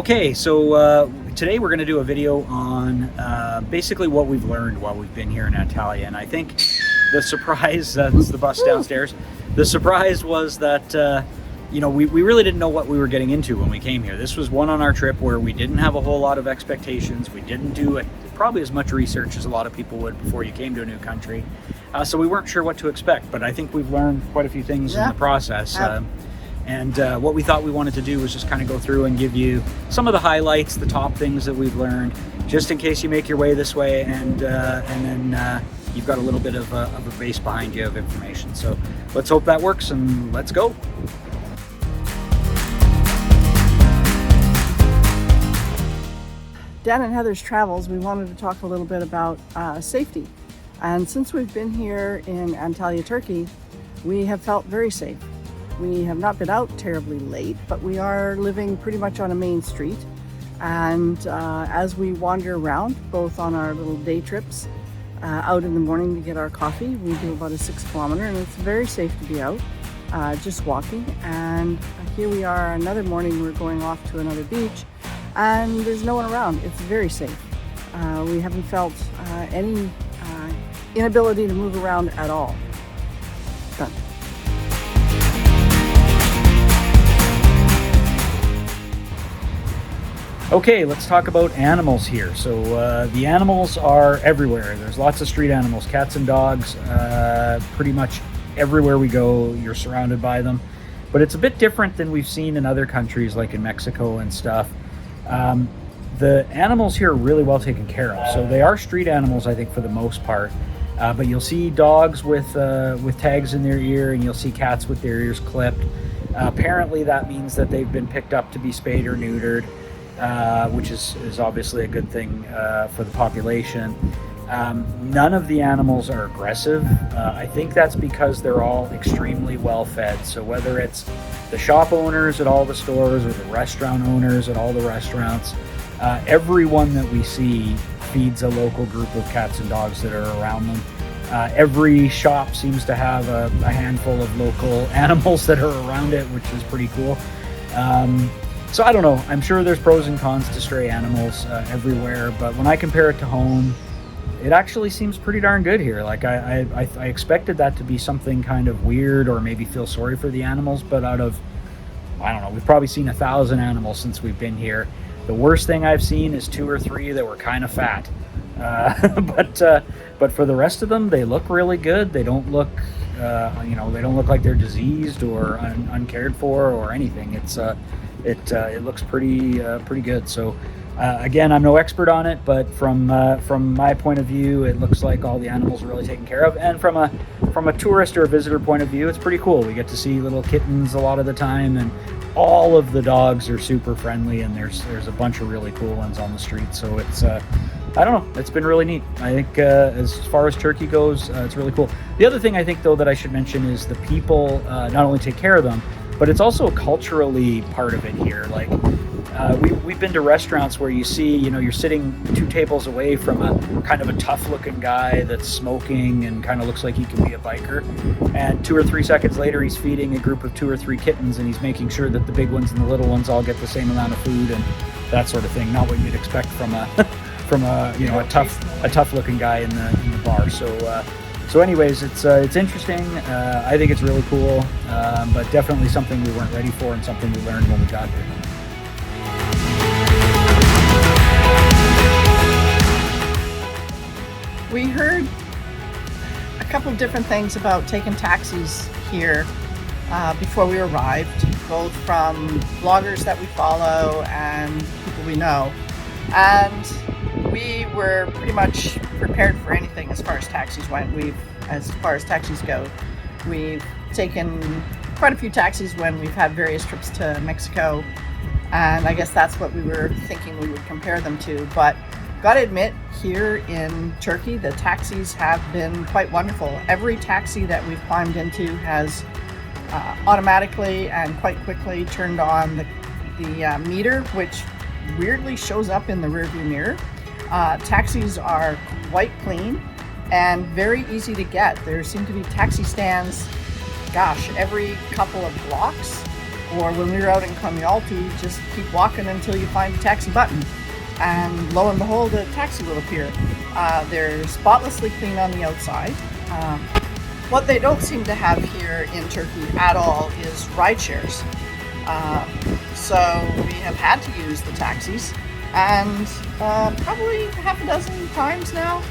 Okay, so today we're going to do a video on basically what we've learned while we've been here in Antalya. And I think the surprise, that's the bus downstairs, the surprise was that, we really didn't know what we were getting into when we came here. This was one on our trip where we didn't have a whole lot of expectations. We didn't do probably as much research as a lot of people would before you came to a new country. So we weren't sure what to expect, but I think we've learned quite a few things in the process. And what we thought we wanted to do was just kind of go through and give you some of the highlights, the top things that we've learned, just in case you make your way this way, and then you've got a little bit of a base behind you of information. So let's hope that works, and let's go. Dan and Heather's travels, we wanted to talk a little bit about safety. And since we've been here in Antalya, Turkey, we have felt very safe. We have not been out terribly late, but we are living pretty much on a main street. And as we wander around, both on our little day trips, out in the morning to get our coffee, we do about a 6 kilometer, and it's very safe to be out, just walking. And here we are another morning, we're going off to another beach, and there's no one around. It's very safe. We haven't felt any inability to move around at all. Done. Okay, let's talk about animals here. So the animals are everywhere. There's lots of street animals, cats and dogs. Pretty much everywhere we go, you're surrounded by them. But it's a bit different than we've seen in other countries, like in Mexico and stuff. The animals here are really well taken care of. So they are street animals, I think, for the most part. But you'll see dogs with tags in their ear, and you'll see cats with their ears clipped. Apparently that means that they've been picked up to be spayed or neutered. Which is obviously a good thing for the population. None of the animals are aggressive. I think that's because they're all extremely well fed. So whether it's the shop owners at all the stores or the restaurant owners at all the restaurants, everyone that we see feeds a local group of cats and dogs that are around them. Every shop seems to have a handful of local animals that are around it, which is pretty cool. So I don't know, I'm sure there's pros and cons to stray animals everywhere, but when I compare it to home, it actually seems pretty darn good here. Like I expected that to be something kind of weird or maybe feel sorry for the animals, but out of, I don't know, we've probably seen 1,000 animals since we've been here. The worst thing I've seen is 2 or 3 that were kind of fat. But for the rest of them, they look really good. They don't look, they don't look like they're diseased or uncared for or anything. It looks pretty good. So again, I'm no expert on it, but from my point of view, it looks like all the animals are really taken care of. And from a tourist or a visitor point of view, it's pretty cool. We get to see little kittens a lot of the time, and all of the dogs are super friendly, and there's a bunch of really cool ones on the street. So it's I don't know, it's been really neat. I think as far as Turkey goes, it's really cool. The other thing I think though that I should mention is the people not only take care of them, but it's also a culturally part of it here. Like we've been to restaurants where you see, you're sitting 2 tables away from a kind of a tough looking guy that's smoking and kind of looks like he can be a biker. And 2 or 3 seconds later, he's feeding a group of 2 or 3 kittens, and he's making sure that the big ones and the little ones all get the same amount of food and that sort of thing. Not what you'd expect from a tough looking guy in the bar. So anyways, it's interesting. I think it's really cool, but definitely something we weren't ready for and something we learned when we got here. We heard a couple of different things about taking taxis here before we arrived, both from bloggers that we follow and people we know. And we were pretty much prepared for anything as far as taxis went. As far as taxis go, we've taken quite a few taxis when we've had various trips to Mexico, and I guess that's what we were thinking we would compare them to. But gotta admit, here in Turkey, the taxis have been quite wonderful. Every taxi that we've climbed into has automatically and quite quickly turned on the meter, which weirdly shows up in the rearview mirror. Taxis are quite clean and very easy to get. There seem to be taxi stands, every couple of blocks Or when we were out in Comyalty, just keep walking until you find a taxi button. And lo and behold, a taxi will appear. They're spotlessly clean on the outside. What they don't seem to have here in Turkey at all is ride shares. So we have had to use the taxis, and probably half a dozen times now.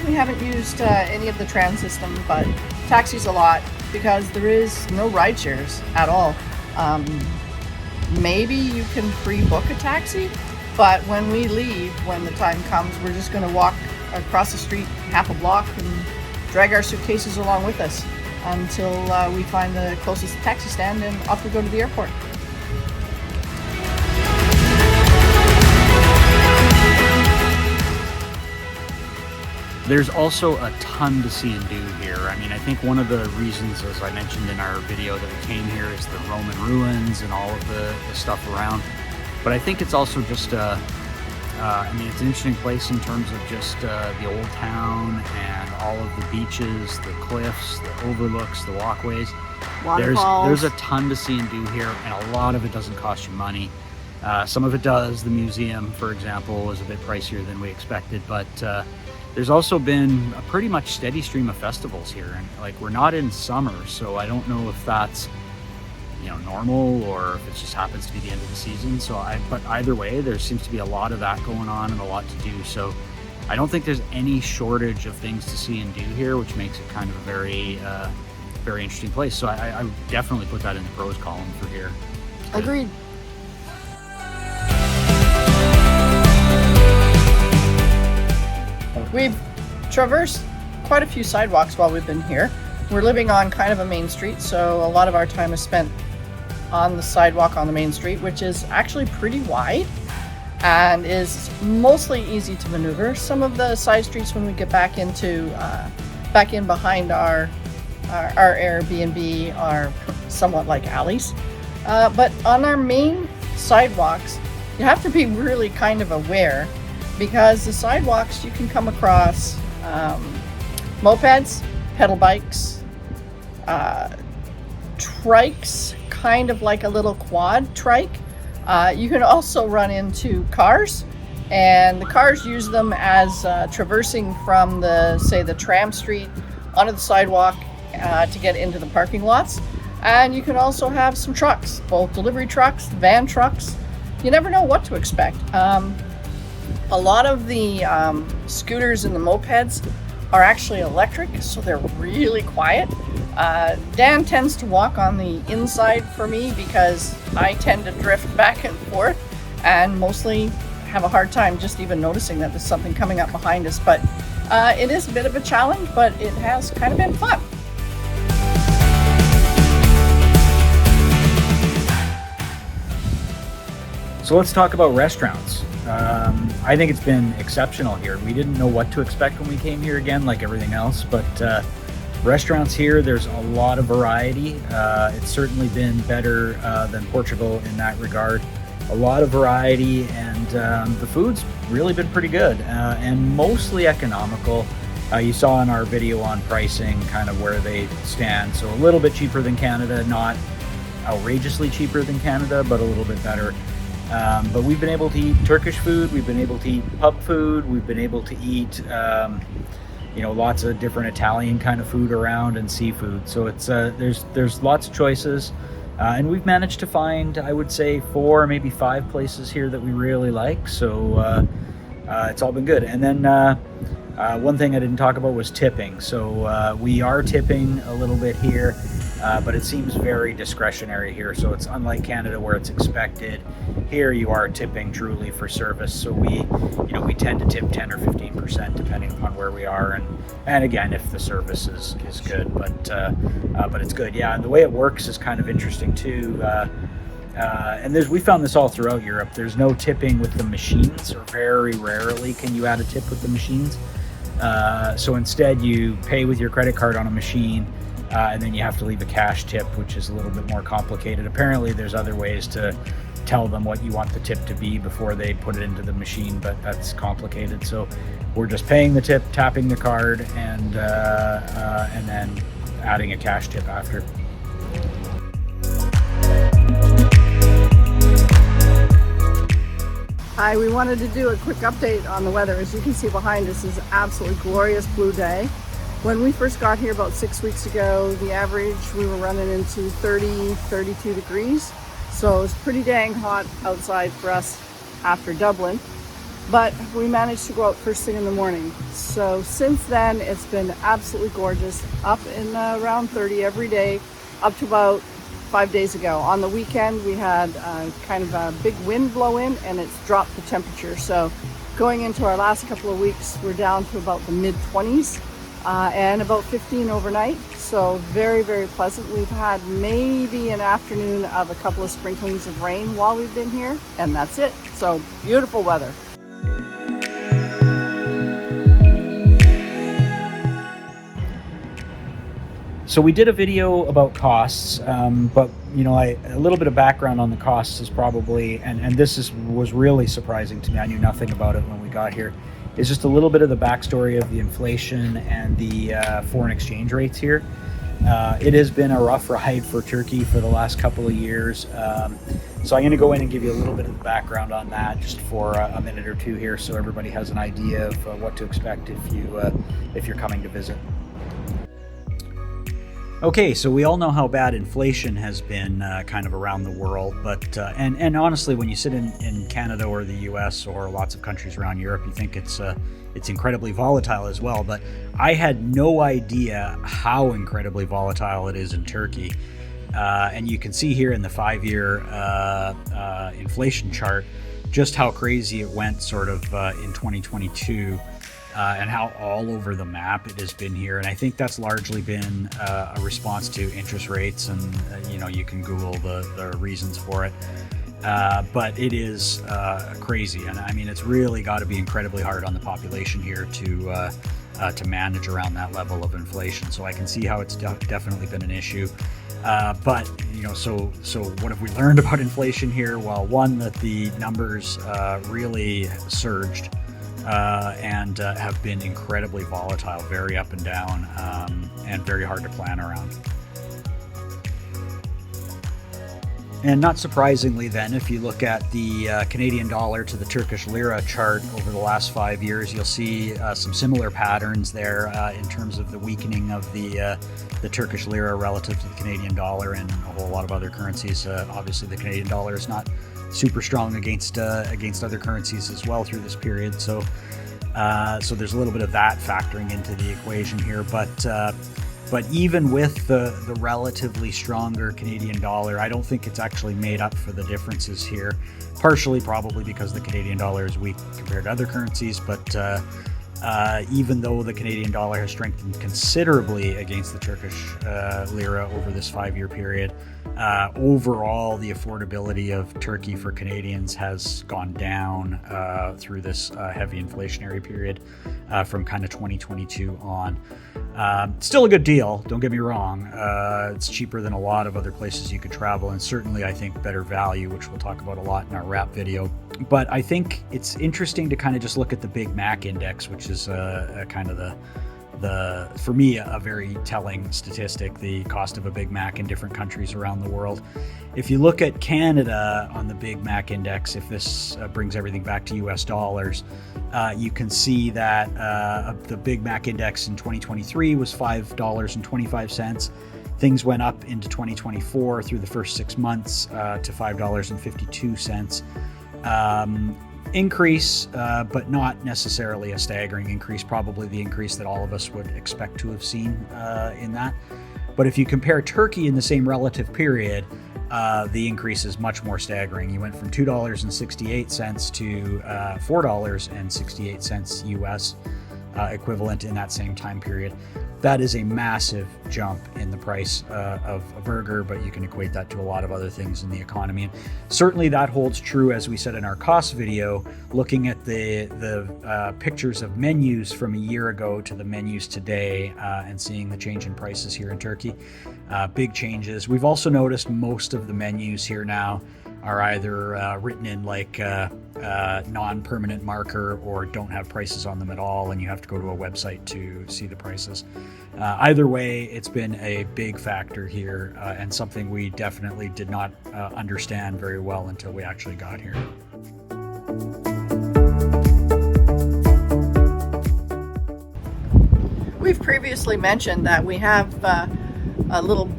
We haven't used any of the tram system, but taxis a lot because there is no ride shares at all. Maybe you can pre-book a taxi, but when we leave, when the time comes, we're just going to walk across the street half a block and drag our suitcases along with us until we find the closest taxi stand, and off we go to the airport. There's also a ton to see and do here. I mean, I think one of the reasons, as I mentioned in our video, that we came here is the Roman ruins and all of the stuff around. But I think it's also just I mean, it's an interesting place in terms of just the old town and all of the beaches, the cliffs, the overlooks, the walkways. Waterfalls. There's a ton to see and do here, and a lot of it doesn't cost you money. Some of it does. The museum, for example, is a bit pricier than we expected, but there's also been a pretty much steady stream of festivals here, and like, we're not in summer, so I don't know if that's, you know, normal or if it just happens to be the end of the season. But either way, there seems to be a lot of that going on and a lot to do. So I don't think there's any shortage of things to see and do here, which makes it kind of a very, very interesting place. So I would definitely put that in the pros column for here. Agreed. We've traversed quite a few sidewalks while we've been here. We're living on kind of a main street, so a lot of our time is spent on the sidewalk on the main street, which is actually pretty wide and is mostly easy to maneuver. Some of the side streets, when we get back in behind our Airbnb, are somewhat like alleys. But on our main sidewalks, you have to be really kind of aware, because the sidewalks, you can come across mopeds, pedal bikes, trikes, kind of like a little quad trike. You can also run into cars, and the cars use them as traversing from the tram street onto the sidewalk to get into the parking lots. And you can also have some trucks, both delivery trucks, van trucks. You never know what to expect. A lot of the scooters and the mopeds are actually electric, so they're really quiet. Dan tends to walk on the inside for me because I tend to drift back and forth and mostly have a hard time just even noticing that there's something coming up behind us. But it is a bit of a challenge, but it has kind of been fun. So let's talk about restaurants. I think it's been exceptional here. We didn't know what to expect when we came here, again, like everything else, but restaurants here, there's a lot of variety. It's certainly been better than Portugal in that regard. A lot of variety, and the food's really been pretty good and mostly economical. You saw in our video on pricing kind of where they stand. So a little bit cheaper than Canada, not outrageously cheaper than Canada, but a little bit better. But we've been able to eat Turkish food, we've been able to eat pub food, we've been able to eat lots of different Italian kind of food around, and seafood. So it's there's lots of choices, and we've managed to find, I would say, 4, maybe 5 places here that we really like. So it's all been good. And then one thing I didn't talk about was tipping. So we are tipping a little bit here, but it seems very discretionary here. So it's unlike Canada where it's expected. Here you are tipping truly for service. So we tend to tip 10 or 15% depending upon where we are, and again, if the service is good. But it's good, yeah. And the way it works is kind of interesting too. And we found this all throughout Europe. There's no tipping with the machines, or very rarely can you add a tip with the machines. So instead you pay with your credit card on a machine, and then you have to leave a cash tip, which is a little bit more complicated. Apparently there's other ways to tell them what you want the tip to be before they put it into the machine, but that's complicated. So we're just paying the tip, tapping the card, and then adding a cash tip after. Hi, we wanted to do a quick update on the weather. As you can see behind us is absolutely glorious blue day. When we first got here about 6 weeks ago, the average we were running into 30, 32 degrees. So it was pretty dang hot outside for us after Dublin. But we managed to go out first thing in the morning. So since then, it's been absolutely gorgeous, up in around 30 every day, up to about 5 days ago. On the weekend, we had kind of a big wind blow in and it's dropped the temperature. So going into our last couple of weeks, we're down to about the mid-20s and about 15 overnight. So very, very pleasant. We've had maybe an afternoon of a couple of sprinklings of rain while we've been here, and that's it. So beautiful weather. So we did a video about costs, but you know, a little bit of background on the costs is probably, and this was really surprising to me. I knew nothing about it when we got here. Is just a little bit of the backstory of the inflation and the foreign exchange rates here. It has been a rough ride for Turkey for the last couple of years. So I'm going to go in and give you a little bit of the background on that just for a minute or two here, so everybody has an idea of what to expect if you're coming to visit. Okay, so we all know how bad inflation has been kind of around the world, but and honestly, when you sit in Canada or the U.S. or lots of countries around Europe, you think it's incredibly volatile as well. But I had no idea how incredibly volatile it is in Turkey, and you can see here in the 5-year inflation chart just how crazy it went sort of in 2022. And how all over the map it has been here. And I think that's largely been a response to interest rates, and you know, you can Google the reasons for it. But it is crazy, and I mean, it's really got to be incredibly hard on the population here to manage around that level of inflation. So I can see how it's definitely been an issue. But you know, so what have we learned about inflation here? Well, one, that the numbers really surged. And have been incredibly volatile, very up and down, and very hard to plan around. And not surprisingly then, if you look at the Canadian dollar to the Turkish lira chart over the last 5 years, you'll see some similar patterns there in terms of the weakening of the Turkish lira relative to the Canadian dollar and a whole lot of other currencies. Obviously, the Canadian dollar is not super strong against other currencies as well through this period. So there's a little bit of that factoring into the equation here. But even with the relatively stronger Canadian dollar, I don't think it's actually made up for the differences here. Partially probably because the Canadian dollar is weak compared to other currencies, but even though the Canadian dollar has strengthened considerably against the Turkish lira over this 5-year period, overall the affordability of Turkey for Canadians has gone down through this heavy inflationary period from kind of 2022 on. Still a good deal, don't get me wrong. It's cheaper than a lot of other places you could travel, and certainly I think better value, which we'll talk about a lot in our wrap video. But I think it's interesting to kind of just look at the Big Mac index, which is kind of the for me a very telling statistic, the cost of a Big Mac in different countries around the world. If you look at Canada on the Big Mac index, if this brings everything back to US dollars, you can see that the Big Mac index in 2023 was $5.25. Things went up into 2024 through the first 6 months to $5.52. Increase, but not necessarily a staggering increase, probably the increase that all of us would expect to have seen in that. But if you compare Turkey in the same relative period, the increase is much more staggering. You went from $2.68 to $4.68 US equivalent in that same time period. That is a massive jump in the price of a burger, but you can equate that to a lot of other things in the economy. And certainly that holds true, as we said in our cost video, looking at the pictures of menus from a year ago to the menus today and seeing the change in prices here in Turkey. Big changes. We've also noticed most of the menus here now are either written in like non-permanent marker or don't have prices on them at all, and you have to go to a website to see the prices. Either way, it's been a big factor here and something we definitely did not understand very well until we actually got here. previously mentioned that we have a little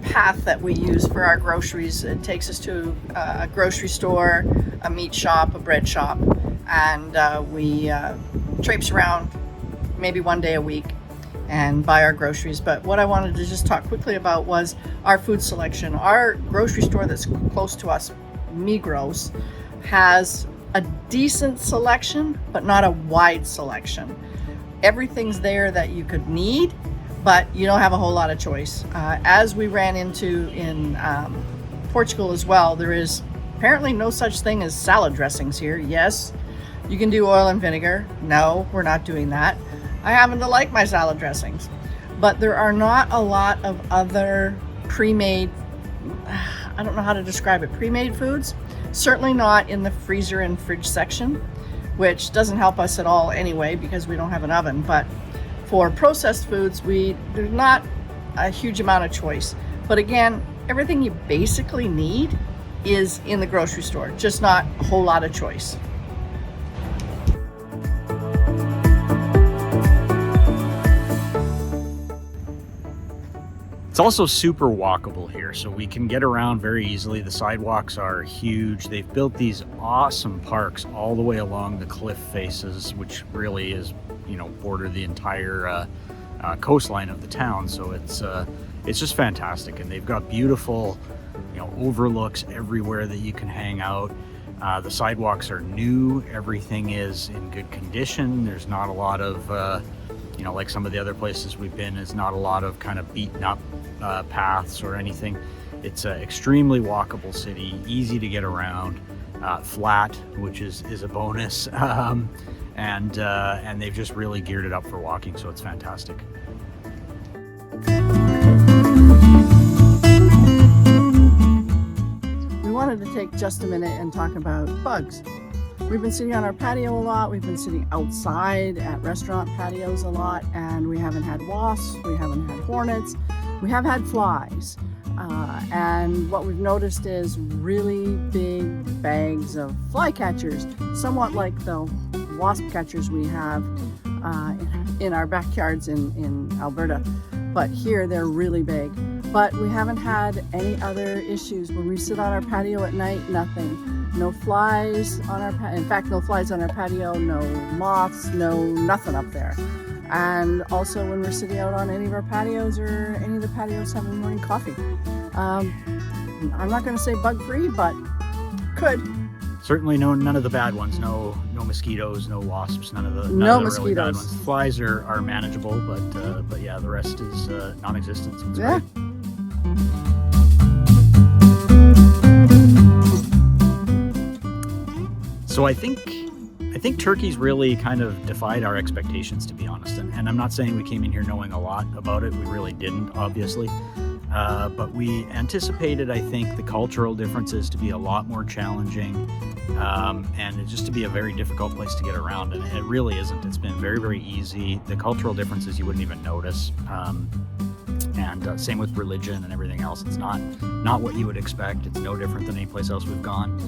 path that we use for our groceries. It takes us to a grocery store, a meat shop, a bread shop, and we traipse around maybe one day a week and buy our groceries. But what I wanted to just talk quickly about was our food selection. Our grocery store that's close to us, Migros, has a decent selection, but not a wide selection. Everything's there that you could need, but you don't have a whole lot of choice. As we ran into in Portugal as well, there is apparently no such thing as salad dressings here. Yes, you can do oil and vinegar. No, we're not doing that. I happen to like my salad dressings, but there are not a lot of other pre-made, I don't know how to describe it, pre-made foods. Certainly not in the freezer and fridge section, which doesn't help us at all anyway because we don't have an oven. But for processed foods, there's not a huge amount of choice. But again, everything you basically need is in the grocery store, just not a whole lot of choice. It's also super walkable here, so we can get around very easily. The sidewalks are huge. They've built these awesome parks all the way along the cliff faces, which really is, border the entire coastline of the town. So it's just fantastic, and they've got beautiful, overlooks everywhere that you can hang out. The sidewalks are new. Everything is in good condition. There's not a lot of like some of the other places we've been, is not a lot of kind of beaten up paths or anything. It's an extremely walkable city, easy to get around, flat, which is a bonus, and they've just really geared it up for walking, so it's fantastic. We wanted to take just a minute and talk about bugs. We've been sitting on our patio a lot. We've been sitting outside at restaurant patios a lot, and we haven't had wasps, we haven't had hornets, we have had flies. And what we've noticed is really big bags of fly catchers, somewhat like the wasp catchers we have in our backyards in Alberta. But here they're really big. But we haven't had any other issues. When we sit on our patio at night, nothing. No flies on our patio. In fact, no flies on our patio, no moths, no nothing up there. And also when we're sitting out on any of our patios or any of the patios having morning coffee. I'm not going to say bug-free, but could. Certainly none of the bad ones. No mosquitoes, no wasps, none of the mosquitoes. Really bad ones. Flies are manageable, but yeah, the rest is non-existent. So it's great. So I think Turkey's really kind of defied our expectations, to be honest. And I'm not saying we came in here knowing a lot about it. We really didn't, obviously. But we anticipated, I think, the cultural differences to be a lot more challenging, and just to be a very difficult place to get around. And it really isn't. It's been very, very easy. The cultural differences you wouldn't even notice. And same with religion and everything else. It's not what you would expect. It's no different than any place else we've gone.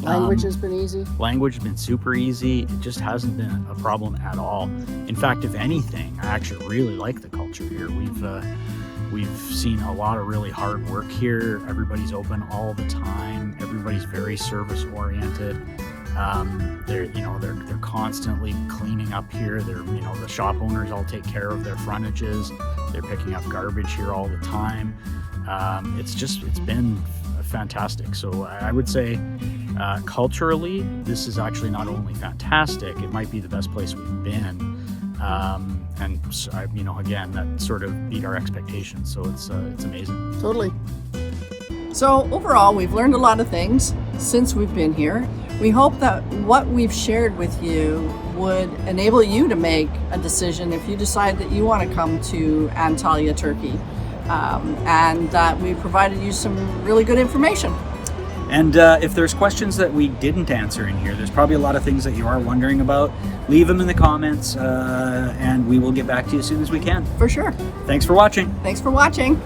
Language has been easy. Language has been super easy. It just hasn't been a problem at all. In fact, if anything, I actually really like the culture here. We've seen a lot of really hard work here. Everybody's open all the time. Everybody's very service oriented. They're constantly cleaning up here. The shop owners all take care of their frontages. They're picking up garbage here all the time. It's been fantastic. So I would say culturally, this is actually not only fantastic, it might be the best place we've been. And again, that sort of beat our expectations. So it's amazing. Totally. So overall, we've learned a lot of things since we've been here. We hope that what we've shared with you would enable you to make a decision if you decide that you want to come to Antalya, Turkey, and that we provided you some really good information. And if there's questions that we didn't answer in here, there's probably a lot of things that you are wondering about. Leave them in the comments, and we will get back to you as soon as we can. For sure. Thanks for watching. Thanks for watching.